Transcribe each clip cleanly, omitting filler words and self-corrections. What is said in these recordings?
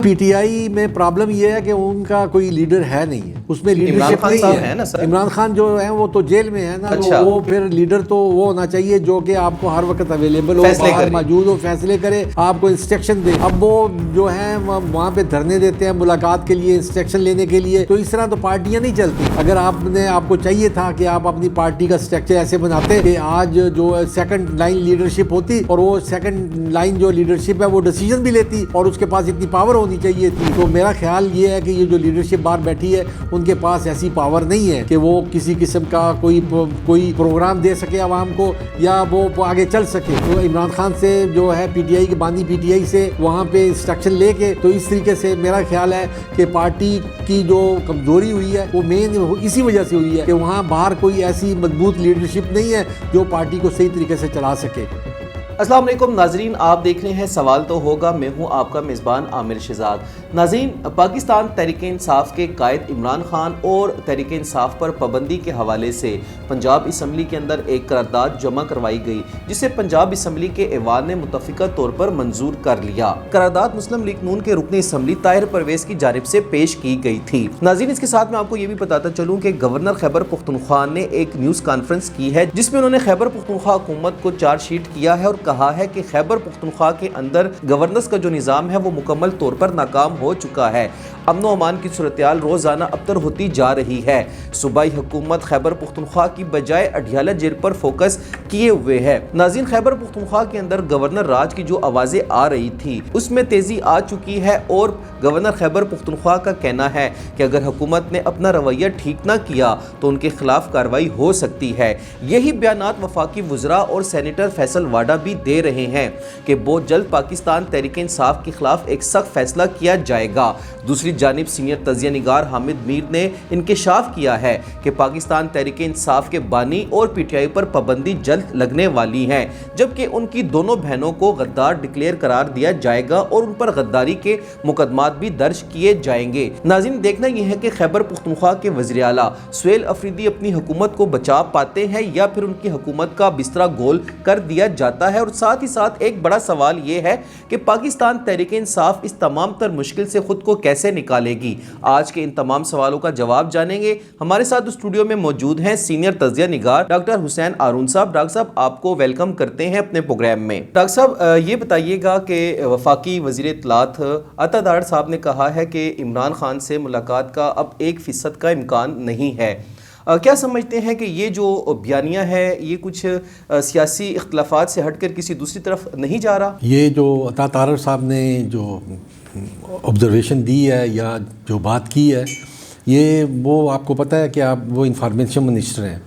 P T I میں problem یہ ہے کہ ان کا کوئی لیڈر ہے نہیں ہے، اس میں لیڈرشپ نہیں ہے۔ عمران خان جو ہیں وہ تو جیل میں ہے نا، وہ پھر لیڈر تو وہ ہونا چاہیے جو کہ آپ کو ہر وقت اویلیبل ہو، باہر موجود ہو، فیصلے کرے، آپ کو انسٹرکشن دے۔ اب وہ جو ہیں وہاں پہ دھرنے دیتے ہیں ملاقات کے لیے، انسٹرکشن لینے کے لیے، تو اس طرح تو پارٹیاں نہیں چلتی۔ اگر آپ کو چاہیے تھا کہ آپ اپنی پارٹی کا اسٹرکچر ایسے بناتے کہ آج جو سیکنڈ لائن لیڈرشپ ہوتی اور وہ سیکنڈ لائن جو لیڈرشپ ہے وہ ڈیسیژن بھی لیتی اور اس کے پاس اتنی پاور ہونی چاہیے تھی۔ تو میرا خیال یہ ہے کہ یہ جو لیڈرشپ باہر بیٹھی ہے ان کے پاس ایسی پاور نہیں ہے کہ وہ کسی قسم کا کوئی پروگرام دے سکے عوام کو یا وہ آگے چل سکے۔ تو عمران خان سے جو ہے پی ٹی آئی کے بانی پی ٹی آئی سے وہاں پہ انسٹرکشن لے کے، تو اس طریقے سے میرا خیال ہے کہ پارٹی کی جو کمزوری ہوئی ہے وہ مین اسی وجہ سے ہوئی ہے کہ وہاں باہر کوئی ایسی مضبوط لیڈرشپ نہیں ہے جو پارٹی کو صحیح طریقے سے چلا سکے۔ السلام علیکم ناظرین، آپ دیکھ رہے ہیں سوال تو ہوگا، میں ہوں آپ کا میزبان عامر شہزاد۔ ناظرین، پاکستان تحریک انصاف کے قائد عمران خان اور تحریک انصاف پر پابندی کے حوالے سے پنجاب اسمبلی کے اندر ایک قرارداد جمع کروائی گئی جسے پنجاب اسمبلی کے ایوان نے متفقہ طور پر منظور کر لیا۔ قرارداد مسلم لیگ نون کے رکن اسمبلی طاہر پرویز کی جانب سے پیش کی گئی تھی۔ ناظرین، اس کے ساتھ میں آپ کو یہ بھی بتاتا چلوں کہ گورنر خیبر پختونخوا نے ایک نیوز کانفرنس کی ہے جس میں انہوں نے خیبر پختونخوا حکومت کو چارج شیٹ کیا ہے اور کہا ہے کہ خیبر پختونخوا کے اندر گورننس کا جو نظام ہے وہ مکمل طور پر ناکام ہو چکا ہے۔ امن و امان کی صورتحال روزانہ ابتر ہوتی جا رہی ہے۔ صوبائی حکومت خیبر پختونخوا کی بجائے اڈیالہ جیل پر فوکس کیے ہوئے ہے۔ ناظرین، خیبر پختونخوا کے اندر گورنر راج کی جو آوازیں آ رہی تھی اس میں تیزی آ چکی ہے اور گورنر خیبر پختونخوا کا کہنا ہے کہ اگر حکومت نے اپنا رویہ ٹھیک نہ کیا تو ان کے خلاف کارروائی ہو سکتی ہے۔ یہی بیانات وفاقی وزراء اور سینیٹر فیصل واڈا بھی دے رہے ہیں کہ بہت جلد پاکستان تحریک انصاف کے خلاف ایک سخت فیصلہ کیا جائے گا۔ دوسری جانب سینئر تجزیہ نگار حامد میر نے انکشاف کیا ہے کہ پاکستان تحریک انصاف کے بانی اور پی ٹی آئی پر پابندی جلد لگنے والی ہے، جبکہ ان کی دونوں بہنوں کو غدار ڈکلیئر قرار دیا جائے گا اور ان پر غداری کے مقدمات بھی درج کیے جائیں گے۔ ناظرین، دیکھنا یہ ہے کہ خیبر پختونخوا کے وزیر اعلیٰ سہیل افریدی اپنی حکومت کو بچا پاتے ہیں یا پھر ان کی حکومت کا بستر گول کر دیا جاتا ہے۔ اور ساتھ ہی ساتھ ایک بڑا سوال یہ ہے کہ پاکستان تحریک انصاف اس تمام تر مشکل سے خود کو کیسے نکالے گی۔ آج کے ان تمام سوالوں کا جواب جانیں گے۔ ہمارے ساتھ اسٹوڈیو میں موجود ہیں سینئر تجزیہ نگار ڈاکٹر حسین ہارون صاحب۔ ڈاکٹر صاحب، آپ کو ویلکم کرتے ہیں اپنے پروگرام میں۔ ڈاکٹر صاحب، یہ بتائیے گا کہ وفاقی وزیر اطلاعات عطا داڑ صاحب نے کہا ہے کہ عمران خان سے ملاقات کا اب 1% کا امکان نہیں ہے۔ کیا سمجھتے ہیں کہ یہ جو بیانیہ ہے یہ کچھ سیاسی اختلافات سے ہٹ کر کسی دوسری طرف نہیں جا رہا؟ یہ جو عطا داڑ صاحب نے جو آبزرویشن دی ہے یا جو بات کی ہے، یہ وہ آپ کو پتہ ہے کہ آپ وہ انفارمیشن منسٹر ہیں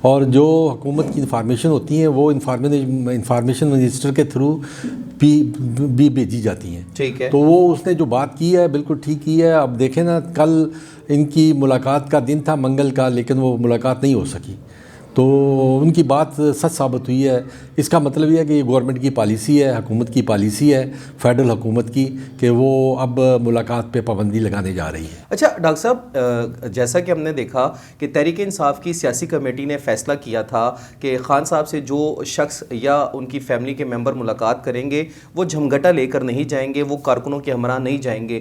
اور جو حکومت کی انفارمیشن ہوتی ہیں وہ انفارمیشن منسٹر کے تھرو بھی بھیجی جاتی ہیں۔ ٹھیک ہے، تو وہ اس نے جو بات کی ہے بالکل ٹھیک کی ہے۔ اب دیکھیں نا، کل ان کی ملاقات کا دن تھا منگل کا، لیکن وہ ملاقات نہیں ہو سکی، تو ان کی بات سچ ثابت ہوئی ہے۔ اس کا مطلب یہ ہے کہ یہ گورنمنٹ کی پالیسی ہے، حکومت کی پالیسی ہے، فیڈرل حکومت کی، کہ وہ اب ملاقات پہ پابندی لگانے جا رہی ہے۔ اچھا ڈاکٹر صاحب، جیسا کہ ہم نے دیکھا کہ تحریک انصاف کی سیاسی کمیٹی نے فیصلہ کیا تھا کہ خان صاحب سے جو شخص یا ان کی فیملی کے ممبر ملاقات کریں گے وہ جھمگٹا لے کر نہیں جائیں گے، وہ کارکنوں کے ہمراہ نہیں جائیں گے۔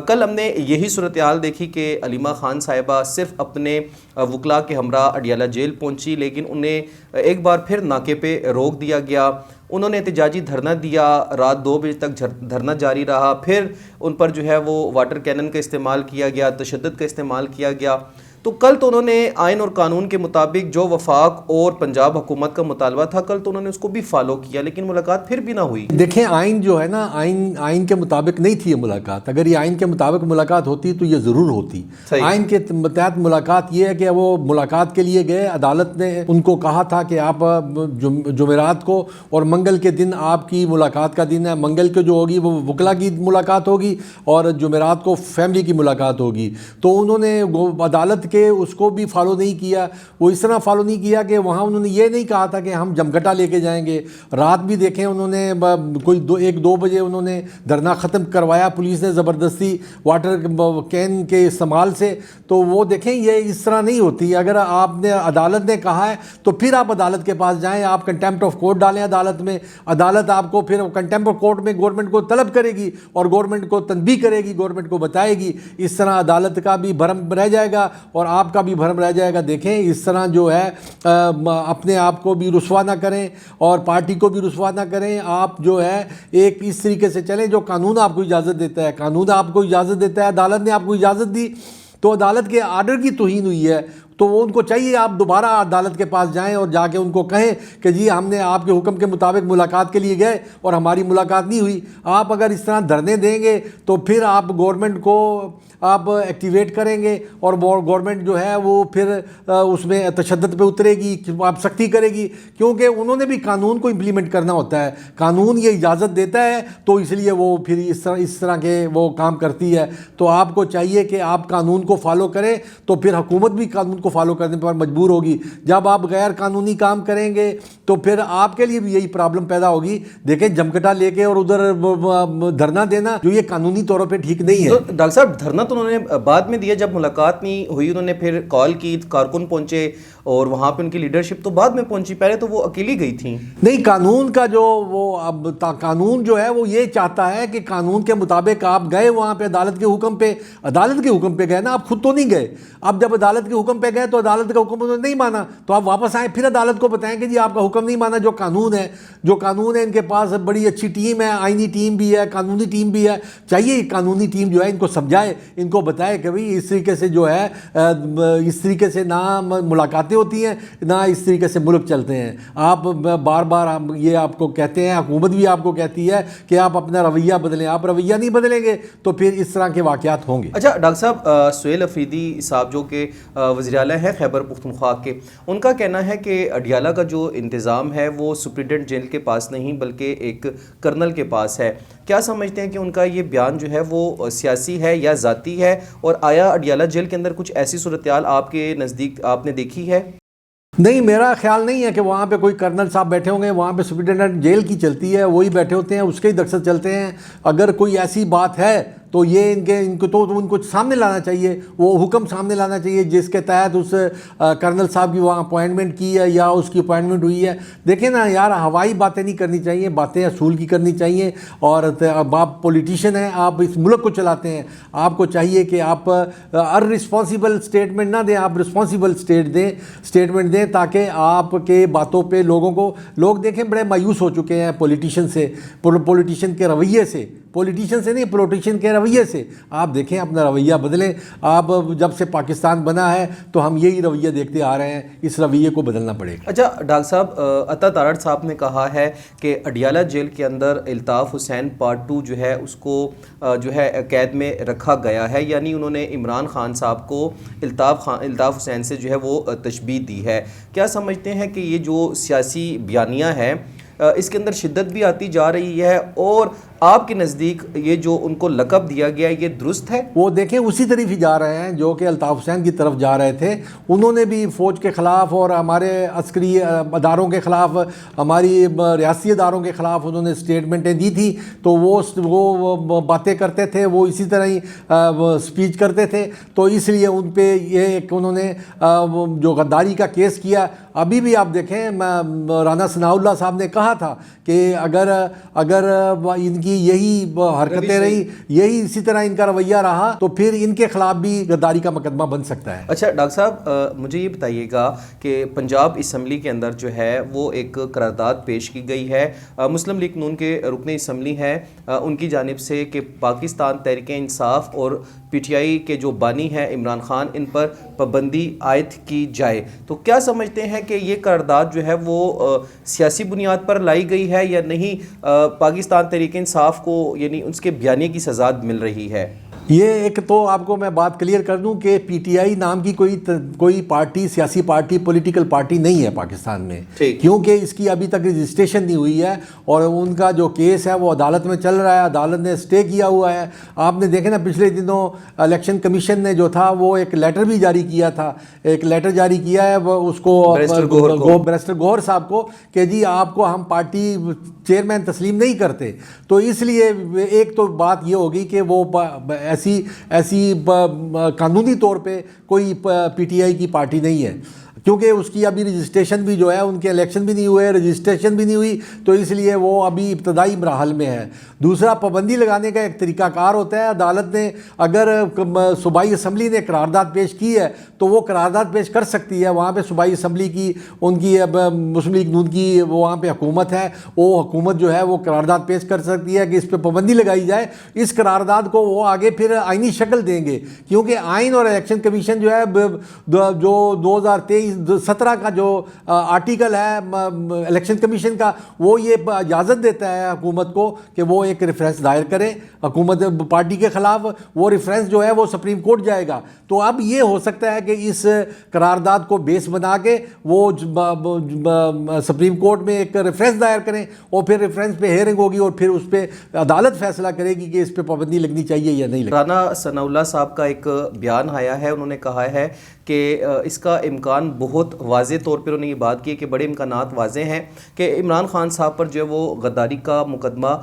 کل ہم نے یہی صورتحال دیکھی کہ علیمہ خان صاحبہ صرف اپنے وکلاء کے ہمراہ اڈیالہ جیل پہنچی، لیکن انہیں ایک بار پھر ناکے پہ روک دیا گیا۔ انہوں نے احتجاجی دھرنا دیا، رات 2 بجے تک دھرنا جاری رہا، پھر ان پر جو ہے وہ واٹر کینن کا استعمال کیا گیا، تشدد کا استعمال کیا گیا۔ تو کل تو انہوں نے آئین اور قانون کے مطابق جو وفاق اور پنجاب حکومت کا مطالبہ تھا کل تو انہوں نے اس کو بھی فالو کیا، لیکن ملاقات پھر بھی نہ ہوئی۔ دیکھیں، آئین جو ہے نا، آئین کے مطابق نہیں تھی یہ ملاقات۔ اگر یہ آئین کے مطابق ملاقات ہوتی تو یہ ضرور ہوتی۔ آئین کے تحت ملاقات یہ ہے کہ وہ ملاقات کے لیے گئے، عدالت نے ان کو کہا تھا کہ آپ جمعرات کو اور منگل کے دن آپ کی ملاقات کا دن ہے، منگل کو جو ہوگی وہ وکلا کی ملاقات ہوگی اور جمعرات کو فیملی کی ملاقات ہوگی۔ تو انہوں نے عدالت کے بلکہ اس کو بھی فالو نہیں کیا. وہ اس طرح فالو نہیں کیا کہ وہاں انہوں نے یہ نہیں کہا تھا کہ ہم جمگھٹا لے کے جائیں گے. رات بھی دیکھیں انہوں نے کوئی 1-2 بجے انہوں نے دھرنا ختم کروایا پولیس نے زبردستی واٹر کین کے استعمال سے. تو وہ دیکھیں یہ اس طرح نہیں ہوتی. اگر آپ نے عدالت نے کہا ہے تو پھر آپ عدالت کے پاس جائیں, آپ کنٹیمپٹ آف کورٹ ڈالیں عدالت میں. عدالت آپ کو پھر کنٹیمپٹ آف کورٹ میں گورنمنٹ کو طلب کرے گی اور گورنمنٹ کو تنبیہ کرے گی, گورنمنٹ کو بتائے گی. اس طرح عدالت کا بھی بھرم رہ جائے گا اور آپ کا بھی بھرم رہ جائے گا. دیکھیں اس طرح جو ہے اپنے آپ کو بھی رسوا نہ کریں اور پارٹی کو بھی رسوا نہ کریں. آپ جو ہے ایک اس طریقے سے چلیں جو قانون آپ کو اجازت دیتا ہے. قانون آپ کو اجازت دیتا ہے, عدالت نے آپ کو اجازت دی تو عدالت کے آرڈر کی توہین ہوئی ہے تو وہ ان کو چاہیے آپ دوبارہ عدالت کے پاس جائیں اور جا کے ان کو کہیں کہ جی ہم نے آپ کے حکم کے مطابق ملاقات کے لیے گئے اور ہماری ملاقات نہیں ہوئی. آپ اگر اس طرح دھرنے دیں گے تو پھر آپ گورنمنٹ کو آپ ایکٹیویٹ کریں گے اور گورنمنٹ جو ہے وہ پھر اس میں تشدد پہ اترے گی, آپ سختی کرے گی, کیونکہ انہوں نے بھی قانون کو امپلیمنٹ کرنا ہوتا ہے. قانون یہ اجازت دیتا ہے تو اس لیے وہ پھر اس طرح کے وہ کام کرتی ہے. تو آپ کو چاہیے کہ آپ قانون کو فالو کریں تو پھر حکومت بھی قانون کو فالو کرنے پر مجبور ہوگی. جب آپ غیر قانونی کام کریں گے تو پھر آپ کے لیے بھی یہی پرابلم پیدا ہوگی. دیکھیں جمکٹا لے کے اور ادھر دھرنا دینا جو یہ قانونی طور پہ ٹھیک نہیں ہے. ڈاکٹر صاحب دھرنا تو انہوں نے بعد میں دیا جب ملاقات نہیں ہوئی, انہوں نے پھر کال کی, کارکن پہنچے اور وہاں پہ ان کی لیڈرشپ تو بعد میں پہنچی, پہلے تو وہ اکیلی گئی تھیں. نہیں, قانون کا جو وہ اب قانون جو ہے وہ یہ چاہتا ہے کہ قانون کے مطابق آپ گئے وہاں پہ عدالت کے حکم پہ, عدالت کے حکم پہ گئے نا, آپ خود تو نہیں گئے. اب جب عدالت کے حکم پہ گئے تو عدالت کا حکم انہوں نے نہیں مانا تو آپ واپس آئیں, پھر عدالت کو بتائیں کہ جی آپ کا حکم نہیں مانا. جو قانون ہے ان کے پاس بڑی اچھی ٹیم ہے, آئینی ٹیم بھی ہے, قانونی ٹیم بھی ہے. چاہیے قانونی ٹیم جو ہے ان کو سمجھائے, ان کو بتائے کہ بھئی اس طریقے سے جو ہے اس طریقے سے نہ ملاقاتیں ہوتی ہیں نہ اس طریقے سے ملک چلتے ہیں. آپ بار بار یہ آپ کو کہتے ہیں, حکومت بھی آپ کو کہتی ہے کہ آپ اپنا رویہ بدلیں. آپ رویہ نہیں بدلیں گے تو پھر اس طرح کے واقعات ہوں گے. اچھا ڈاکٹر صاحب, سہیل افریدی صاحب جو کہ وزیر اعلیٰ ہیں خیبر پختونخوا کے, ان کا کہنا ہے کہ اڈیالہ کا جو انتظام ہے وہ سپرنٹینڈنٹ جیل کے پاس نہیں بلکہ ایک کرنل کے پاس ہے. کیا سمجھتے ہیں کہ ان کا یہ بیان جو ہے وہ سیاسی ہے یا ذاتی ہے, اور آیا اڈیالہ جیل کے اندر کچھ ایسی صورتحال آپ کے نزدیک آپ نے دیکھی ہے؟ نہیں, میرا خیال نہیں ہے کہ وہاں پہ کوئی کرنل صاحب بیٹھے ہوں گے. وہاں پہ سپرنٹینڈنٹ جیل کی چلتی ہے, وہی بیٹھے ہوتے ہیں, اس کے ہی دفتر چلتے ہیں. اگر کوئی ایسی بات ہے تو یہ ان کو سامنے لانا چاہیے, وہ حکم سامنے لانا چاہیے جس کے تحت اس کرنل صاحب کی وہاں اپوائنٹمنٹ کی ہے یا اس کی اپوائنٹمنٹ ہوئی ہے. دیکھیں نا یار, ہوائی باتیں نہیں کرنی چاہیے, باتیں اصول کی کرنی چاہیے. اور آپ پولیٹیشین ہیں, آپ اس ملک کو چلاتے ہیں, آپ کو چاہیے کہ آپ رسپانسیبل اسٹیٹمنٹ نہ دیں, آپ رسپانسیبل اسٹیٹمنٹ دیں تاکہ آپ کے باتوں پہ لوگ دیکھیں بڑے مایوس ہو چکے ہیں پولیٹیشین سے, پولیٹیشین کے رویے سے, پولیٹیشین سے نہیں, پولیٹیشین کے رویے سے. آپ دیکھیں اپنا رویہ بدلیں. آپ جب سے پاکستان بنا ہے تو ہم یہی رویہ دیکھتے آ رہے ہیں, اس رویے کو بدلنا پڑے گا. اچھا ڈاکٹر صاحب, عطا تارڑ صاحب نے کہا ہے کہ اڈیالہ جیل کے اندر الطاف حسین پارٹ 2 جو ہے اس کو جو ہے قید میں رکھا گیا ہے, یعنی انہوں نے عمران خان صاحب کو الطاف حسین سے جو ہے وہ تشبیہ دی ہے. کیا سمجھتے ہیں کہ یہ جو سیاسی بیانیہ ہے اس کے اندر شدت بھی آتی جا رہی ہے, اور آپ کے نزدیک یہ جو ان کو لقب دیا گیا یہ درست ہے؟ وہ دیکھیں اسی طرف ہی جا رہے ہیں جو کہ الطاف حسین کی طرف جا رہے تھے. انہوں نے بھی فوج کے خلاف اور ہمارے عسکری اداروں کے خلاف, ہماری ریاستی اداروں کے خلاف انہوں نے اسٹیٹمنٹیں دی تھی. تو وہ باتیں کرتے تھے, وہ اسی طرح ہی سپیچ کرتے تھے. تو اس لیے ان پہ یہ ایک انہوں نے جو غداری کا کیس کیا. ابھی بھی آپ دیکھیں رانا ثناء اللہ صاحب نے کہا تھا کہ اگر ان کی یہی حرکتیں رہی, یہی اسی طرح ان کا رویہ رہا تو پھر ان کے خلاف بھی غداری کا مقدمہ بن سکتا ہے. اچھا ڈاکٹر صاحب, مجھے یہ بتائیے گا کہ پنجاب اسمبلی کے اندر جو ہے وہ ایک قرارداد پیش کی گئی ہے, مسلم لیگ نون کے رکن اسمبلی ہیں ان کی جانب سے, کہ پاکستان تحریک انصاف اور پی ٹی آئی کے جو بانی ہیں عمران خان, ان پر پابندی عائد کی جائے. تو کیا سمجھتے ہیں کہ یہ قرارداد جو ہے وہ سیاسی بنیاد پر لائی گئی ہے یا نہیں, پاکستان تحریک انصاف کو یعنی اس کے بیانیے کی سزا مل رہی ہے؟ یہ ایک تو آپ کو میں بات کلیئر کر دوں کہ پی ٹی آئی نام کی کوئی پارٹی، سیاسی پارٹی، پولیٹیکل پارٹی نہیں ہے پاکستان میں، کیونکہ اس کی ابھی تک رجسٹریشن نہیں ہوئی ہے، اور ان کا جو کیس ہے وہ عدالت میں چل رہا ہے، عدالت نے اسٹے کیا ہوا ہے۔ آپ نے دیکھے نا پچھلے دنوں الیکشن کمیشن نے جو تھا وہ ایک لیٹر بھی جاری کیا تھا، ایک لیٹر جاری کیا ہے اس کو بیرسٹر گوہر صاحب کو کہ جی آپ کو ہم پارٹی چیئرمین تسلیم نہیں کرتے۔ تو اس لیے ایک تو بات یہ ہوگی کہ وہ ایسی قانونی طور پہ کوئی پی ٹی آئی کی پارٹی نہیں ہے، کیونکہ اس کی ابھی رجسٹریشن بھی جو ہے، ان کے الیکشن بھی نہیں ہوئے، رجسٹریشن بھی نہیں ہوئی، تو اس لیے وہ ابھی ابتدائی مراحل میں ہے۔ دوسرا، پابندی لگانے کا ایک طریقہ کار ہوتا ہے، عدالت نے اگر صوبائی اسمبلی نے قرارداد پیش کی ہے تو وہ قرارداد پیش کر سکتی ہے، وہاں پہ صوبائی اسمبلی کی، ان کی مسلم لیگ نون کی وہاں پہ حکومت ہے، وہ حکومت جو ہے وہ قرارداد پیش کر سکتی ہے کہ اس پہ پابندی لگائی جائے۔ اس قرارداد کو وہ آگے پھر آئینی شکل دیں گے، کیونکہ آئین اور الیکشن کمیشن جو ہے جو 2017 کا جو آرٹیکل ہے الیکشن کمیشن کا، وہ یہ اجازت دیتا ہے حکومت کو کہ وہ ایک ریفرنس دائر کرے حکومت پارٹی کے خلاف، وہ ریفرنس جو ہے وہ سپریم کورٹ جائے گا۔ تو اب یہ ہو سکتا ہے کہ اس قرارداد کو بیس بنا کے وہ سپریم کورٹ میں ایک ریفرنس دائر کریں، اور پھر ریفرنس پہ ہیئرنگ ہوگی، اور پھر اس پہ عدالت فیصلہ کرے گی کہ اس پہ پابندی لگنی چاہیے یا نہیں لگنی۔ رانا ثناء اللہ صاحب کا ایک بیان آیا ہے، انہوں نے کہا ہے کہ اس کا امکان بہت واضح طور پر، انہوں نے یہ بات کی کہ بڑے امکانات واضح ہیں کہ عمران خان صاحب پر جو ہے وہ غداری کا مقدمہ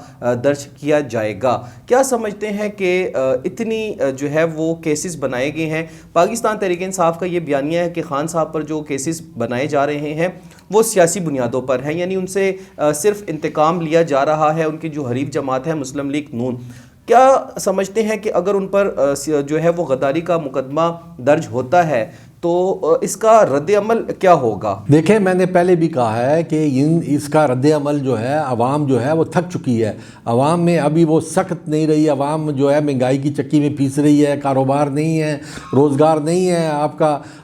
درج کیا جائے گا۔ کیا سمجھتے ہیں کہ اتنی جو ہے وہ کیسز بنائے گئے ہیں؟ پاکستان تحریک انصاف کا یہ بیانیہ ہے کہ خان صاحب پر جو کیسز بنائے جا رہے ہیں وہ سیاسی بنیادوں پر ہیں، یعنی ان سے صرف انتقام لیا جا رہا ہے، ان کی جو حریف جماعت ہے مسلم لیگ نون۔ کیا سمجھتے ہیں کہ اگر ان پر جو ہے وہ غداری کا مقدمہ درج ہوتا ہے تو اس کا رد عمل کیا ہوگا؟ دیکھیں، میں نے پہلے بھی کہا ہے کہ اس کا رد عمل جو ہے، عوام جو ہے وہ تھک چکی ہے، عوام میں ابھی وہ سخت نہیں رہی، عوام جو ہے مہنگائی کی چکی میں پیس رہی ہے، کاروبار نہیں ہے، روزگار نہیں ہے،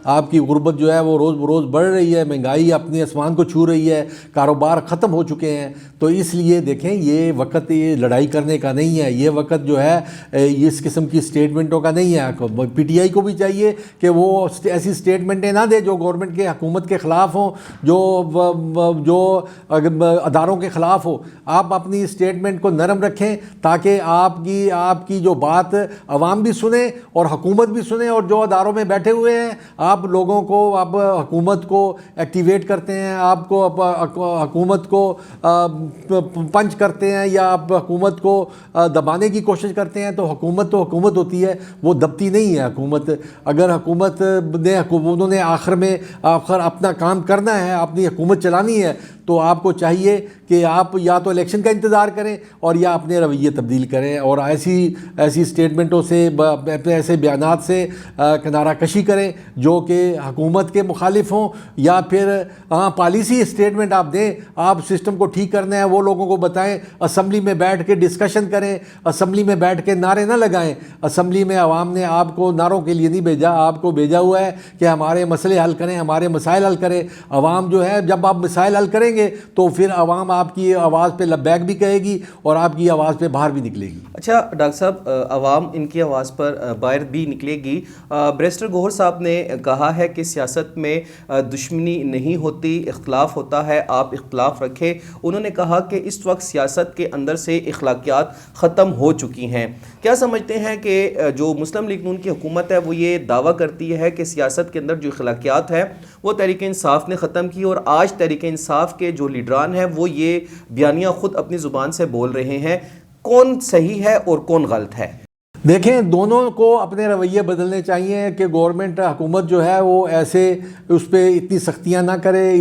آپ کی غربت جو ہے وہ روز بروز بڑھ رہی ہے، مہنگائی اپنے آسمان کو چھو رہی ہے، کاروبار ختم ہو چکے ہیں۔ تو اس لیے دیکھیں، یہ وقت یہ لڑائی کرنے کا نہیں ہے، یہ وقت جو ہے اس قسم کی اسٹیٹمنٹوں کا نہیں ہے۔ پی ٹی آئی کو بھی چاہیے کہ وہ ایسی اسٹیٹمنٹیں نہ دے جو گورنمنٹ کے، حکومت کے خلاف ہوں، جو اداروں کے خلاف ہو۔ آپ اپنی اسٹیٹمنٹ کو نرم رکھیں تاکہ آپ کی جو بات عوام بھی سنیں اور حکومت بھی سنیں، اور جو اداروں میں بیٹھے ہوئے ہیں آپ لوگوں کو، آپ حکومت کو ایکٹیویٹ کرتے ہیں، آپ کو حکومت کو پنچ کرتے ہیں، یا آپ حکومت کو دبانے کی کوشش کرتے ہیں، تو حکومت ہوتی ہے، وہ دبتی نہیں ہے حکومت۔ اگر حکومت نے انہوں نے آخر اپنا کام کرنا ہے، اپنی حکومت چلانی ہے، تو آپ کو چاہیے کہ آپ یا تو الیکشن کا انتظار کریں اور یا اپنے رویے تبدیل کریں، اور ایسی اسٹیٹمنٹوں سے، ایسے بیانات سے کنارہ کشی کریں جو کہ حکومت کے مخالف ہوں، یا پھر پالیسی اسٹیٹمنٹ آپ دیں۔ آپ سسٹم کو ٹھیک کرنا ہے وہ لوگوں کو بتائیں، اسمبلی میں بیٹھ کے ڈسکشن کریں، اسمبلی میں بیٹھ کے نعرے نہ لگائیں۔ اسمبلی میں عوام نے آپ کو نعروں کے لیے نہیں بھیجا، آپ کو بھیجا ہوا ہے کہ ہمارے مسئلے حل کریں، ہمارے مسائل حل کریں۔ عوام جو ہے، جب آپ مسائل حل کریں گے تو پھر عوام آپ کی آواز پہ لبیک بھی کہے گی اور آپ کی آواز پہ باہر بھی نکلے گی۔ اچھا ڈاکٹر صاحب، عوام ان کی آواز پر باہر بھی نکلے گی۔ بیرسٹر گوہر صاحب نے کہا ہے کہ سیاست میں دشمنی نہیں ہوتی، اختلاف ہوتا ہے، آپ اختلاف رکھیں۔ انہوں نے کہا کہ اس وقت سیاست کے اندر سے اخلاقیات ختم ہو چکی ہیں۔ کیا سمجھتے ہیں کہ جو مسلم لیگ نون کی حکومت ہے وہ یہ دعویٰ کرتی ہے کہ سیاست کے اندر جو اخلاقیات ہے وہ تحریک انصاف نے ختم کی، اور آج تحریک انصاف کے جو لیڈران ہیں وہ یہ بیانیہ خود اپنی زبان سے بول رہے ہیں؟ کون صحیح ہے اور کون غلط ہے؟ دیکھیں، دونوں کو اپنے رویے بدلنے چاہیے کہ گورنمنٹ، حکومت جو ہے وہ ایسے اس پہ اتنی سختیاں نہ کرے،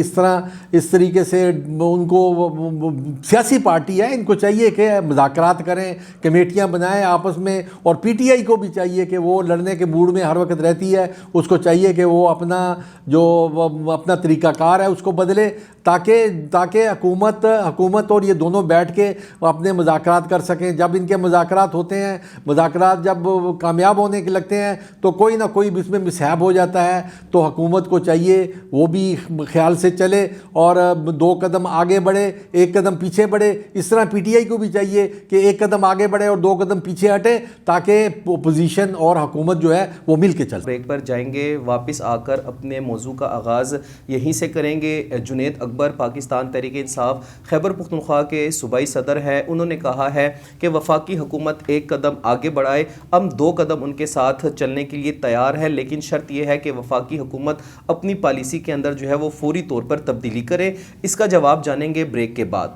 اس طریقے سے ان کو، سیاسی پارٹی ہے، ان کو چاہیے کہ مذاکرات کریں، کمیٹیاں بنائیں آپس میں، اور پی ٹی آئی کو بھی چاہیے کہ وہ لڑنے کے موڈ میں ہر وقت رہتی ہے، اس کو چاہیے کہ وہ اپنا طریقہ کار ہے اس کو بدلے، تاکہ حکومت اور یہ دونوں بیٹھ کے اپنے مذاکرات کر سکیں. جب ان کے مذاکرات ہوتے ہیں, مذاکرات جب کامیاب ہونے کے لگتے ہیں تو کوئی نہ کوئی اس میں مسہاب ہو جاتا ہے. تو حکومت کو چاہیے وہ بھی خیال سے چلے اور 2 قدم آگے بڑھے, 1 قدم پیچھے بڑھے. اس طرح پی ٹی آئی کو بھی چاہیے کہ 1 قدم آگے بڑھے اور 2 قدم پیچھے ہٹے, تاکہ اپوزیشن اور حکومت جو ہے وہ مل کے چل. بریک پر جائیں گے, واپس آ کر اپنے موضوع کا آغاز یہیں سے کریں گے. جنید اکبر پاکستان تحریک انصاف خیبر پختونخوا کے صوبائی صدر ہیں. انہوں نے کہا ہے کہ وفاقی حکومت 1 قدم آگے بڑھائے, ہم 2 قدم ان کے ساتھ چلنے کے لیے تیار ہے, لیکن شرط یہ ہے کہ وفاقی حکومت اپنی پالیسی کے اندر جو ہے وہ فوری طور پر تبدیلی کرے. اس کا جواب جانیں گے بریک کے بعد.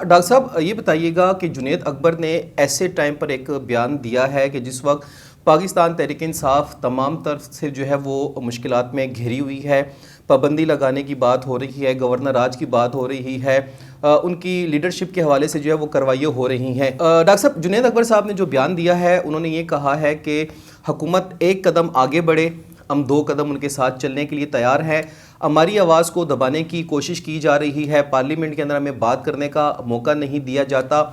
ڈاکٹر صاحب یہ بتائیے گا کہ جنید اکبر نے ایسے ٹائم پر ایک بیان دیا ہے کہ جس وقت پاکستان تحریک انصاف تمام طرف سے جو ہے وہ مشکلات میں گھری ہوئی ہے, پابندی لگانے کی بات ہو رہی ہے, گورنر راج کی بات ہو رہی ہے, ان کی لیڈرشپ کے حوالے سے جو ہے وہ کارروائیاں ہو رہی ہیں. ڈاکٹر صاحب, جنید اکبر صاحب نے جو بیان دیا ہے انہوں نے یہ کہا ہے کہ حکومت 1 قدم آگے بڑھے, ہم 2 قدم ان کے ساتھ چلنے کے لیے تیار ہیں. ہماری آواز کو دبانے کی کوشش کی جا رہی ہے, پارلیمنٹ کے اندر ہمیں بات کرنے کا موقع نہیں دیا جاتا,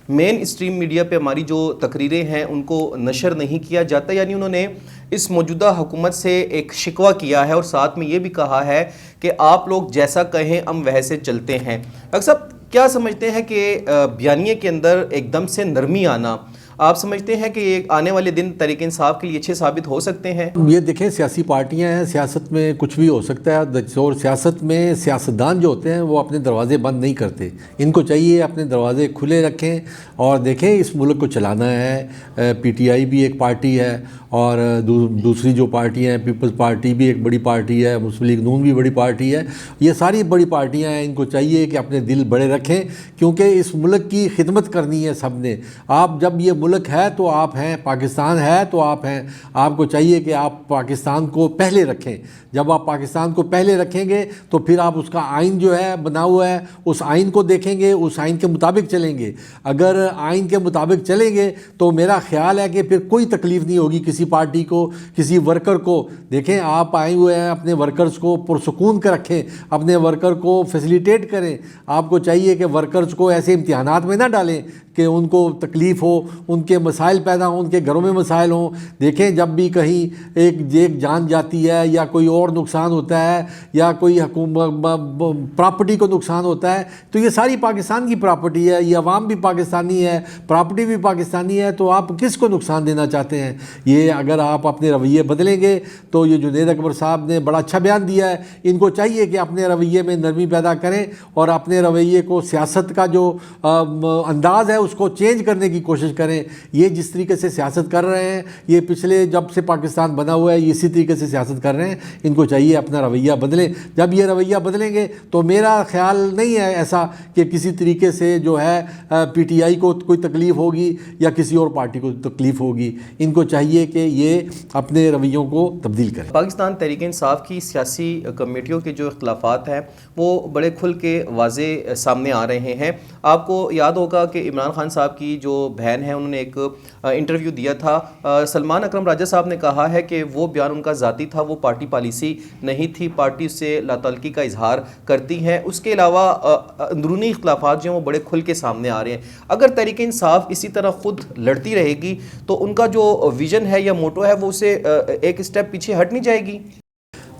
مین اسٹریم میڈیا پہ ہماری جو تقریریں ہیں ان کو نشر نہیں کیا جاتا. یعنی انہوں نے اس موجودہ حکومت سے ایک شکوہ کیا ہے اور ساتھ میں یہ بھی کہا ہے کہ آپ لوگ جیسا کہیں ہم ویسے چلتے ہیں. ڈاکٹر صاحب, کیا سمجھتے ہیں کہ بیانیے کے اندر ایک دم سے نرمی آنا, آپ سمجھتے ہیں کہ یہ آنے والے دن تحریک انصاف کے لیے اچھے ثابت ہو سکتے ہیں؟ یہ دیکھیں, سیاسی پارٹیاں ہیں, سیاست میں کچھ بھی ہو سکتا ہے, اور سیاست میں سیاستدان جو ہوتے ہیں وہ اپنے دروازے بند نہیں کرتے. ان کو چاہیے اپنے دروازے کھلے رکھیں اور دیکھیں اس ملک کو چلانا ہے. پی ٹی آئی بھی ایک پارٹی ہے اور دوسری جو پارٹیاں ہیں, پیپلز پارٹی بھی ایک بڑی پارٹی ہے, مسلم لیگ نون بھی بڑی پارٹی ہے. یہ ساری بڑی پارٹیاں ہیں, ان کو چاہیے کہ اپنے دل بڑے رکھیں, کیونکہ اس ملک کی خدمت کرنی ہے سب نے. آپ جب یہ ملک ہے تو آپ ہیں, پاکستان ہے تو آپ ہیں. آپ کو چاہیے کہ آپ پاکستان کو پہلے رکھیں. جب آپ پاکستان کو پہلے رکھیں گے تو پھر آپ اس کا آئین جو ہے بنا ہوا ہے, اس آئین کو دیکھیں گے, اس آئین کے مطابق چلیں گے. اگر آئین کے مطابق چلیں گے تو میرا خیال ہے کہ پھر کوئی تکلیف نہیں ہوگی کسی پارٹی کو, کسی ورکر کو. دیکھیں, آپ آئے ہوئے ہیں, اپنے ورکرز کو پرسکون کر رکھیں, اپنے ورکر کو فیسیلیٹیٹ کریں. آپ کو چاہیے کہ ورکرز کو ایسے امتحانات میں نہ ڈالیں کہ ان کو تکلیف ہو, ان کے مسائل پیدا ہوں, ان کے گھروں میں مسائل ہوں. دیکھیں, جب بھی کہیں ایک جان جاتی ہے یا کوئی اور نقصان ہوتا ہے یا کوئی پراپرٹی کو نقصان ہوتا ہے تو یہ ساری پاکستان کی پراپرٹی ہے, یہ عوام بھی پاکستانی ہے, پراپرٹی بھی پاکستانی ہے. تو آپ کس کو نقصان دینا چاہتے ہیں؟ یہ اگر آپ اپنے رویے بدلیں گے تو یہ جنید اکبر صاحب نے بڑا اچھا بیان دیا ہے. ان کو چاہیے کہ اپنے رویے میں نرمی پیدا کریں اور اپنے رویے کو, سیاست کا جو انداز ہے اس کو چینج کرنے کی کوشش کریں. یہ جس طریقے سے سیاست کر رہے ہیں, یہ پچھلے جب سے پاکستان بنا ہوا ہے اسی طریقے سے سیاست کر رہے ہیں. ان کو چاہیے اپنا رویہ بدلیں. جب یہ رویہ بدلیں گے تو میرا خیال نہیں ہے ایسا کہ کسی طریقے سے جو ہے پی ٹی آئی کو کوئی تکلیف ہوگی یا کسی اور پارٹی کو تکلیف ہوگی. ان کو چاہیے کہ یہ اپنے رویوں کو تبدیل کریں. پاکستان تحریک انصاف کی سیاسی کمیٹیوں کے جو اختلافات ہیں وہ بڑے کھل کے واضح سامنے آ رہے ہیں. آپ کو یاد ہوگا کہ عمران خان صاحب کی جو بہن ہے انہوں نے ایک انٹرویو دیا تھا. سلمان اکرم راجہ صاحب نے کہا ہے کہ وہ بیان ان کا ذاتی تھا, وہ پارٹی پالیسی نہیں تھی, پارٹی اس سے لاتعلقی کا اظہار کرتی ہیں. اس کے علاوہ اندرونی اختلافات جو ہیں وہ بڑے کھل کے سامنے آ رہے ہیں. اگر تحریک انصاف اسی طرح خود لڑتی رہے گی تو ان کا جو ویژن ہے یا موٹو ہے وہ اسے ایک اسٹیپ پیچھے ہٹ نہیں جائے گی.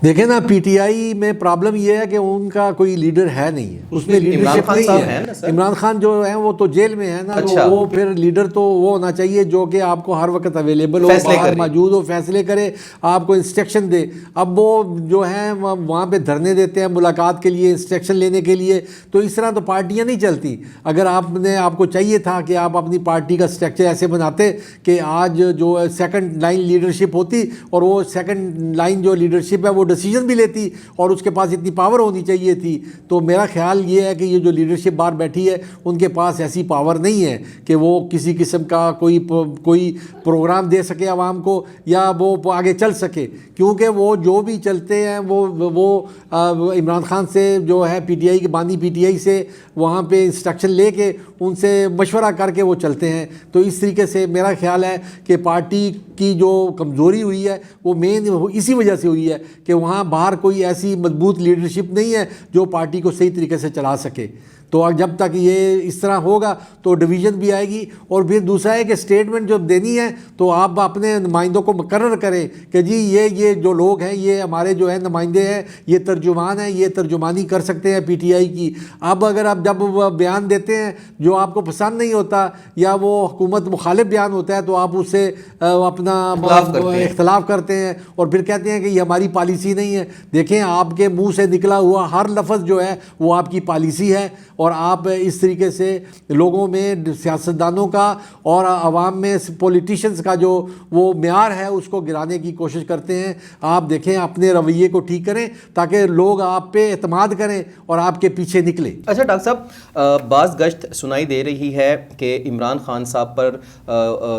دیکھیں نا, پی ٹی آئی میں پرابلم یہ ہے کہ ان کا کوئی لیڈر ہے نہیں ہے, اس میں لیڈرشپ نہیں ہے. عمران خان جو ہیں وہ تو جیل میں ہے نا, وہ پھر لیڈر تو وہ ہونا چاہیے جو کہ آپ کو ہر وقت اویلیبل ہو, باہر موجود ہو, فیصلے کرے, آپ کو انسٹرکشن دے. اب وہ جو ہیں وہاں پہ دھرنے دیتے ہیں ملاقات کے لیے, انسٹرکشن لینے کے لیے. تو اس طرح تو پارٹیاں نہیں چلتی. اگر آپ کو چاہیے تھا کہ آپ اپنی پارٹی کا اسٹرکچر ایسے بناتے کہ آج جو سیکنڈ لائن لیڈرشپ ہوتی اور وہ سیکنڈ لائن جو لیڈرشپ ہے وہ ڈیسیجن بھی لیتی اور اس کے پاس اتنی پاور ہونی چاہیے تھی. تو میرا خیال یہ ہے کہ یہ جو لیڈرشپ باہر بیٹھی ہے ان کے پاس ایسی پاور نہیں ہے کہ وہ کسی قسم کا کوئی پروگرام دے سکے عوام کو یا وہ آگے چل سکے, کیونکہ وہ جو بھی چلتے ہیں وہ عمران خان سے جو ہے پی ٹی آئی کے بانی پی ٹی آئی سے وہاں پہ انسٹرکشن لے کے ان سے مشورہ کر کے وہ چلتے ہیں. تو اس طریقے سے میرا خیال ہے کہ پارٹی کی جو کمزوری ہوئی ہے وہ مین اسی وجہ سے ہوئی ہے کہ وہاں باہر کوئی ایسی مضبوط لیڈرشپ نہیں ہے جو پارٹی کو صحیح طریقے سے چلا سکے. تو جب تک یہ اس طرح ہوگا تو ڈویژن بھی آئے گی. اور پھر دوسرا ہے کہ اسٹیٹمنٹ جو دینی ہے تو آپ اپنے نمائندوں کو مقرر کریں کہ جی یہ جو لوگ ہیں یہ ہمارے جو ہے نمائندے ہیں, یہ ترجمان ہیں, یہ ترجمانی کر سکتے ہیں پی ٹی آئی کی. اب اگر آپ جب بیان دیتے ہیں جو آپ کو پسند نہیں ہوتا یا وہ حکومت مخالف بیان ہوتا ہے تو آپ اس سے اپنا اختلاف کرتے ہیں اور پھر کہتے ہیں کہ یہ ہماری پالیسی نہیں ہے. دیکھیں آپ کے منہ سے نکلا ہوا ہر لفظ جو ہے وہ آپ کی پالیسی ہے, اور آپ اس طریقے سے لوگوں میں سیاستدانوں کا اور عوام میں پولیٹیشنز کا جو وہ معیار ہے اس کو گرانے کی کوشش کرتے ہیں. آپ دیکھیں اپنے رویے کو ٹھیک کریں تاکہ لوگ آپ پہ اعتماد کریں اور آپ کے پیچھے نکلیں. اچھا ڈاکٹر صاحب, بعض گشت سنائی دے رہی ہے کہ عمران خان صاحب پر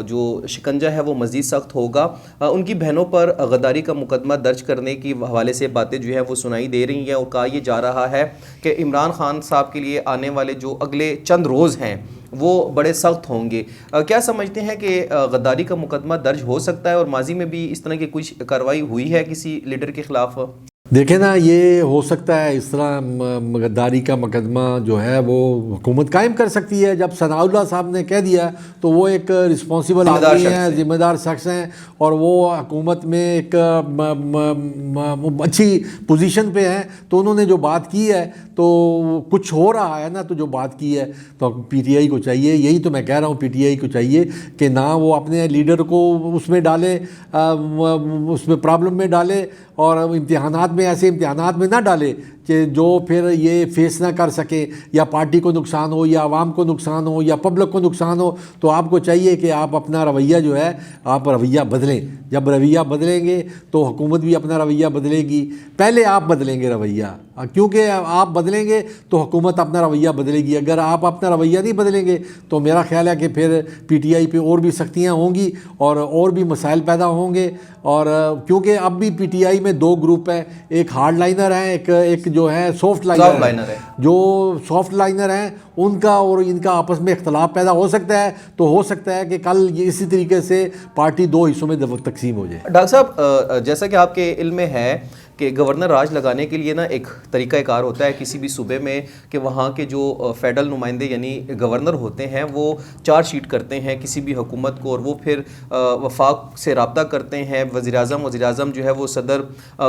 جو شکنجہ ہے وہ مزید سخت ہوگا. ان کی بہنوں پر غداری کا مقدمہ درج کرنے کی حوالے سے باتیں جو ہیں وہ سنائی دے رہی ہیں, اور کہا یہ جا رہا ہے کہ عمران خان صاحب کے لیے آنے والے جو اگلے چند روز ہیں وہ بڑے سخت ہوں گے. کیا سمجھتے ہیں کہ غداری کا مقدمہ درج ہو سکتا ہے, اور ماضی میں بھی اس طرح کی کچھ کارروائی ہوئی ہے کسی لیڈر کے خلاف؟ دیکھیں نا, یہ ہو سکتا ہے اس طرح غداری کا مقدمہ جو ہے وہ حکومت قائم کر سکتی ہے. جب ثناء اللہ صاحب نے کہہ دیا تو وہ ایک رسپانسیبل آدمی ہیں, ذمہ دار شخص ہیں, اور وہ حکومت میں ایک اچھی پوزیشن پہ ہیں. تو انہوں نے جو بات کی ہے تو کچھ ہو رہا ہے نا, تو جو بات کی ہے تو پی ٹی آئی کو چاہیے, یہی تو میں کہہ رہا ہوں, پی ٹی آئی کو چاہیے کہ نہ وہ اپنے لیڈر کو اس میں ڈالے, اس میں پرابلم میں ڈالے, اور امتحانات میں ایسے امتحانات میں نہ ڈالے کہ جو پھر یہ فیس نہ کر سکے, یا پارٹی کو نقصان ہو یا عوام کو نقصان ہو یا پبلک کو نقصان ہو. تو آپ کو چاہیے کہ آپ اپنا رویہ جو ہے آپ رویہ بدلیں. جب رویہ بدلیں گے تو حکومت بھی اپنا رویہ بدلے گی. پہلے آپ بدلیں گے رویہ, کیونکہ آپ بدلیں گے تو حکومت اپنا رویہ بدلے گی. اگر آپ اپنا رویہ نہیں بدلیں گے تو میرا خیال ہے کہ پھر پی ٹی آئی پہ اور بھی سختیاں ہوں گی اور بھی مسائل پیدا ہوں گے. اور کیونکہ اب بھی پی ٹی آئی میں دو گروپ ہیں, ایک ہارڈ لائنر ہیں, ایک جو ہے سافٹ لائنر ہے. جو سافٹ لائنر ہیں ان کا اور ان کا آپس میں اختلاف پیدا ہو سکتا ہے. تو ہو سکتا ہے کہ کل یہ اسی طریقے سے پارٹی دو حصوں میں تقسیم ہو جائے. ڈاکٹر صاحب, جیسا کہ آپ کے علم میں ہے کہ گورنر راج لگانے کے لیے نا ایک طریقہ کار ہوتا ہے کسی بھی صوبے میں کہ وہاں کے جو فیڈرل نمائندے یعنی گورنر ہوتے ہیں وہ چارج شیٹ کرتے ہیں کسی بھی حکومت کو, اور وہ پھر وفاق سے رابطہ کرتے ہیں. وزیر اعظم جو ہے وہ صدر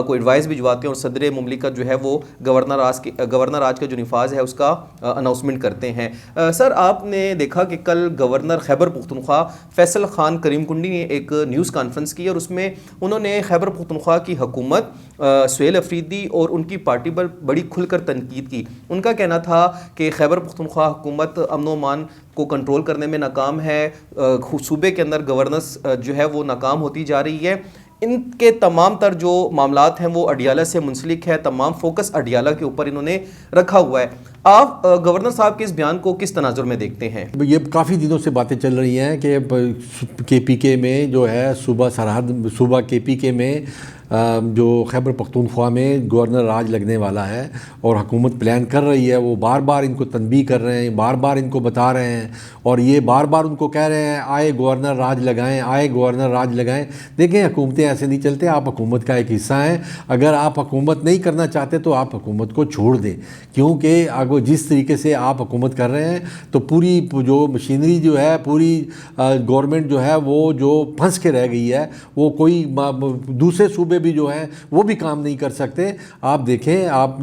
کو ایڈوائز بھجواتے ہیں, اور صدر مملکت جو ہے وہ گورنر راج کا جو نفاذ ہے اس کا اناؤنسمنٹ کرتے ہیں. سر, آپ نے دیکھا کہ کل گورنر خیبر پختونخوا فیصل خان کریم کنڈی نے ایک نیوز کانفرنس کی, اور اس میں انہوں نے خیبر پختونخوا کی حکومت, سہیل افریدی اور ان کی پارٹی پر بڑی کھل کر تنقید کی. ان کا کہنا تھا کہ خیبر پختونخوا حکومت امن و امان کو کنٹرول کرنے میں ناکام ہے, صوبے کے اندر گورننس جو ہے وہ ناکام ہوتی جا رہی ہے. ان کے تمام تر جو معاملات ہیں وہ اڈیالہ سے منسلک ہے, تمام فوکس اڈیالہ کے اوپر انہوں نے رکھا ہوا ہے. آپ گورنر صاحب کے اس بیان کو کس تناظر میں دیکھتے ہیں؟ یہ کافی دنوں سے باتیں چل رہی ہیں کہ پی کے میں جو ہے صوبہ کے پی کے میں جو خیبر پختونخوا میں گورنر راج لگنے والا ہے اور حکومت پلان کر رہی ہے. وہ بار بار ان کو تنبیہ کر رہے ہیں, بار بار ان کو بتا رہے ہیں, اور یہ بار بار ان کو کہہ رہے ہیں آئے گورنر راج لگائیں. دیکھیں, حکومتیں ایسے نہیں چلتے, آپ حکومت کا ایک حصہ ہیں. اگر آپ حکومت نہیں کرنا چاہتے تو آپ حکومت کو چھوڑ دیں, کیونکہ اگر جس طریقے سے آپ حکومت کر رہے ہیں تو پوری جو مشینری جو ہے, پوری گورنمنٹ جو ہے وہ جو پھنس کے رہ گئی ہے, وہ کوئی دوسرے صوبے بھی جو ہیں وہ بھی کام نہیں کر سکتے. آپ دیکھیں, آپ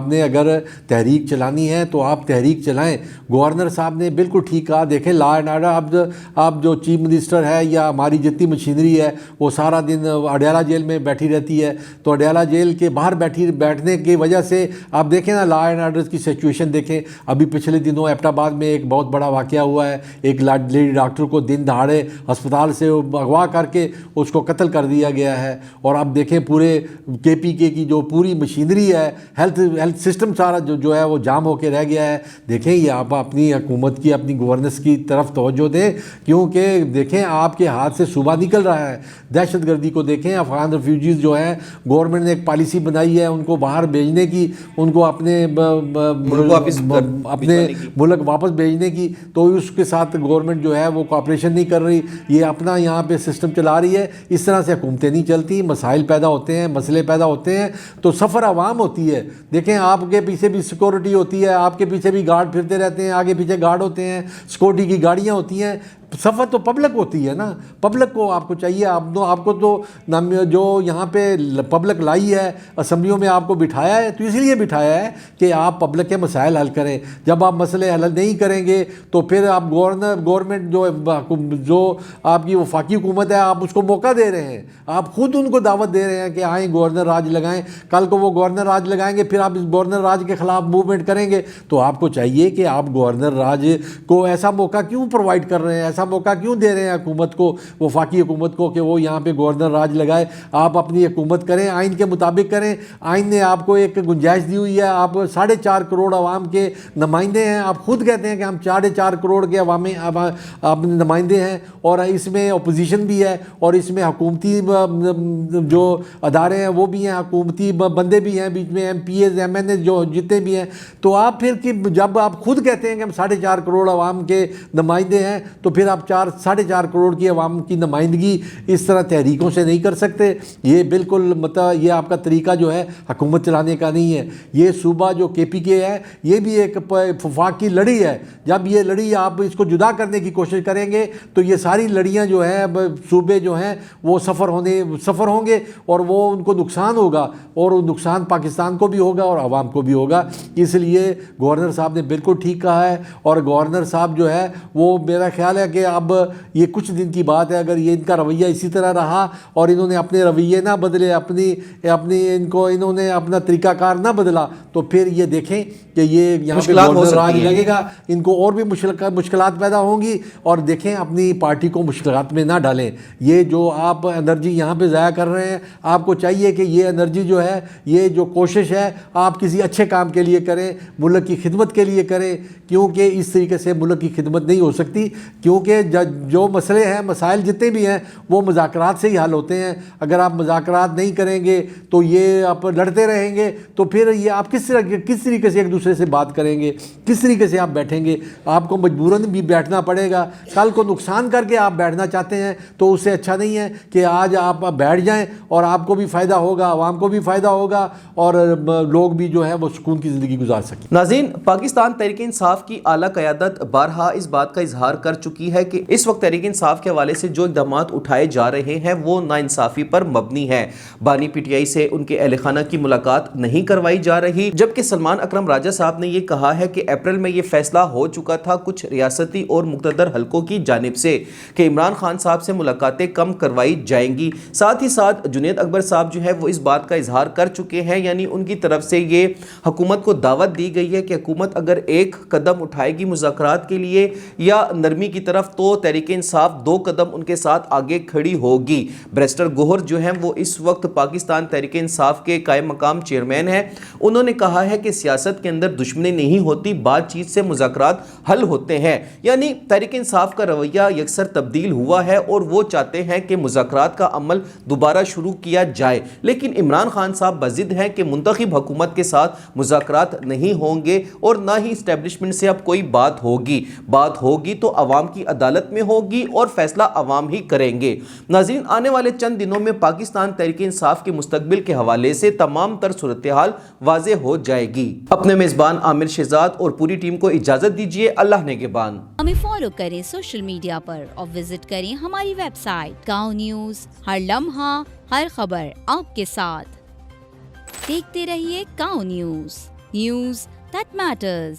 نے اگر تحریک چلانی ہے تو آپ تحریک چلائیں. گورنر صاحب نے بالکل ٹھیک کہا. دیکھیں, لا اینڈ آرڈر, اب جو چیف منسٹر ہے یا ہماری جتنی مشینری ہے وہ سارا دن اڈیالہ جیل میں بیٹھی رہتی ہے. تو اڈیالہ جیل کے باہر بیٹھنے کی وجہ سے آپ دیکھیں نا, لا اینڈ آرڈر کی سچویشن دیکھیں. ابھی پچھلے دنوں ایبٹ آباد میں ایک بہت بڑا واقعہ ہوا ہے, ایک لیڈی ڈاکٹر کو دن دہاڑے ہسپتال سے اغوا کر کے اس کو قتل کر دیا گیا ہے. اور اب دیکھیں پورے KPK کی جو پوری مشینری ہے، ہیلتھ سسٹم سارا جو ہے وہ جام ہو کے رہ گیا ہے۔ دیکھیں یہ آپ اپنی حکومت کی، اپنی گورننس کی طرف توجہ دیں، کیونکہ دیکھیں آپ کے ہاتھ سے صوبہ نکل رہا ہے۔ دہشت گردی کو دیکھیں، افغان ریفیوجیز جو ہیں، گورنمنٹ نے ایک پالیسی بنائی ہے ان کو باہر بھیجنے کی، ان کو اپنے ملک واپس بھیجنے کی، تو اس کے ساتھ گورنمنٹ جو ہے وہ کوآپریشن نہیں کر رہی، یہ اپنا یہاں پہ سسٹم چلا رہی ہے۔ اس طرح سے حکومتیں نہیں چلتی، مسائل پیدا ہوتے ہیں، مسئلے پیدا ہوتے ہیں، تو سفر عوام ہوتی ہے۔ دیکھیں آپ کے پیچھے بھی سیکورٹی ہوتی ہے، آپ کے پیچھے بھی گارڈ پھرتے رہتے ہیں، آگے پیچھے گارڈ ہوتے ہیں، سیکورٹی کی گاڑیاں ہوتی ہیں، سفر تو پبلک ہوتی ہے نا، پبلک کو آپ کو چاہیے، آپ کو تو جو یہاں پہ پبلک لائی ہے، اسمبلیوں میں آپ کو بٹھایا ہے تو اس لیے بٹھایا ہے کہ آپ پبلک کے مسائل حل کریں۔ جب آپ مسئلے حل نہیں کریں گے تو پھر آپ گورنمنٹ جو آپ کی وفاقی حکومت ہے، آپ اس کو موقع دے رہے ہیں، آپ خود ان کو دعوت دے رہے ہیں کہ آئیں گورنر راج لگائیں۔ کل کو وہ گورنر راج لگائیں گے، پھر آپ اس گورنر راج کے خلاف موومنٹ کریں گے، تو آپ کو چاہیے کہ آپ گورنر راج کو ایسا موقع کیوں پرووائڈ کر رہے ہیں، ایسا موقع کیوں دے رہے ہیں حکومت کو، وفاقی حکومت کو، کہ وہ یہاں پہ گورنر راج لگائے۔ آپ اپنی حکومت کریں، آئین کے مطابق کریں۔ آئین نے آپ کو ایک گنجائش دی ہوئی ہے، آپ 4.5 کروڑ عوام کے نمائندے ہیں، آپ خود کہتے ہیں کہ ہم 4.5 کروڑ کے عوامی نمائندے ہیں، اور اس میں اپوزیشن بھی ہے، اور اس میں حکومتی جو ادارے ہیں وہ بھی ہیں، حکومتی بندے بھی ہیں بیچ میں، MPs MNs جو جتنے بھی ہیں۔ تو آپ پھر جب آپ خود کہتے ہیں کہ ہم 4.5 کروڑ عوام کے نمائندے ہیں، تو پھر آپ 4.5 کروڑ کی عوام کی نمائندگی اس طرح تحریکوں سے نہیں کر سکتے۔ یہ بالکل یہ آپ کا طریقہ جو ہے حکومت چلانے کا نہیں ہے۔ یہ صوبہ جو KPK ہے، یہ بھی ایک وفاق کی لڑی ہے۔ جب یہ لڑی آپ اس کو جدا کرنے کی کوشش کریں گے تو یہ ساری لڑیاں جو ہیں، صوبے جو ہیں وہ سفر ہوں گے، اور وہ ان کو نقصان ہوگا، اور وہ نقصان پاکستان کو بھی ہوگا اور عوام کو بھی ہوگا۔ اس لیے گورنر صاحب نے بالکل ٹھیک کہا ہے، اور گورنر صاحب جو ہے وہ میرا خیال ہے کہ اب یہ کچھ دن کی بات ہے، اگر یہ ان کا رویہ اسی طرح رہا اور انہوں نے اپنے رویے نہ بدلے، انہوں نے اپنا طریقہ کار نہ بدلا، تو پھر یہ دیکھیں کہ یہ یہاں پہ گورنر راج لگے گا، ان کو اور بھی مشکلات پیدا ہوں گی۔ اور دیکھیں اپنی پارٹی کو مشکلات میں نہ ڈالیں۔ یہ جو آپ انرجی یہاں پہ ضائع کر رہے ہیں، آپ کو چاہیے کہ یہ انرجی جو ہے، یہ جو کوشش ہے، آپ کسی اچھے کام کے لیے کریں، ملک کی خدمت کے لیے کریں، کیونکہ اس طریقے سے ملک کی خدمت نہیں ہو سکتی۔ کیونکہ جو مسئلے ہیں، مسائل جتنے بھی ہیں، وہ مذاکرات سے ہی حل ہوتے ہیں۔ اگر آپ مذاکرات نہیں کریں گے تو یہ آپ لڑتے رہیں گے، تو پھر یہ آپ کس طریقے سے ایک دوسرے سے بات کریں گے، کس طریقے سے آپ بیٹھیں گے؟ آپ کو مجبوراً بھی بیٹھنا پڑے گا۔ کل کو نقصان کر کے آپ بیٹھنا چاہتے ہیں تو اس سے اچھا نہیں ہے کہ آج آپ بیٹھ جائیں، اور آپ کو بھی فائدہ ہوگا، عوام کو بھی فائدہ ہوگا، اور لوگ بھی جو ہے وہ سکون کی زندگی گزار سکیں۔ ناظرین، پاکستان تحریک انصاف کی اعلیٰ قیادت بارہا اس بات کا اظہار کر چکی ہے کہ اس وقت تحریک انصاف کے حوالے سے جو اقدامات اٹھائے جا رہے ہیں وہ ناانصافی پر مبنی ہے۔ بانی PTI سے ان کے اہل خانہ کی ملاقات نہیں کروائی جا رہی، جبکہ سلمان اکرم راجہ صاحب نے یہ کہا ہے کہ اپریل میں یہ فیصلہ ہو چکا تھا کچھ ریاستی اور مقتدر حلقوں کی جانب سے کہ عمران خان صاحب سے ملاقاتیں کم کروائی جائیں گی۔ ساتھ ہی ساتھ جنید اکبر صاحب جو ہے وہ اس بات کا اظہار کر چکے ہیں، یعنی ان کی طرف سے یہ حکومت کو دعوت دی گئی ہے کہ حکومت اگر ایک قدم اٹھائے گی مذاکرات کے لیے یا نرمی کی طرف، تو تحریک انصاف 2 قدم ان کے ساتھ آگے کھڑی ہوگی۔ بیرسٹر گوہر جو ہیں وہ اس وقت پاکستان تحریک انصاف کے قائم مقام چیئرمین ہیں۔ انہوں نے کہا ہے کہ سیاست کے اندر دشمنی نہیں ہوتی، بات چیت سے مذاکرات حل ہوتے ہیں۔ یعنی تحریک انصاف کا رویہ یکسر تبدیل ہوا ہے اور وہ چاہتے ہیں کہ مذاکرات کا عمل دوبارہ شروع کیا جائے، لیکن عمران خان صاحب بضد ہیں کہ منتخب حکومت کے ساتھ مذاکرات نہیں ہوں گے اور نہ ہی اسٹیبلشمنٹ سے اب کوئی بات ہوگی تو عوام کی عدالت میں ہوگی اور فیصلہ عوام ہی کریں گے۔ ناظرین، آنے والے چند دنوں میں پاکستان تحریک انصاف کے مستقبل کے حوالے سے تمام تر صورتحال واضح ہو جائے گی۔ اپنے میزبان عامر شہزاد اور پوری ٹیم کو اجازت دیجیے۔ اللہ نگہبان۔ ہمیں فالو کریں سوشل میڈیا پر اور وزٹ کریں ہماری ویب سائٹ گاؤں نیوز، ہر لمحہ ہر خبر آپ کے ساتھ۔ دیکھتے رہیے گاؤں نیوز دیٹ میٹرز۔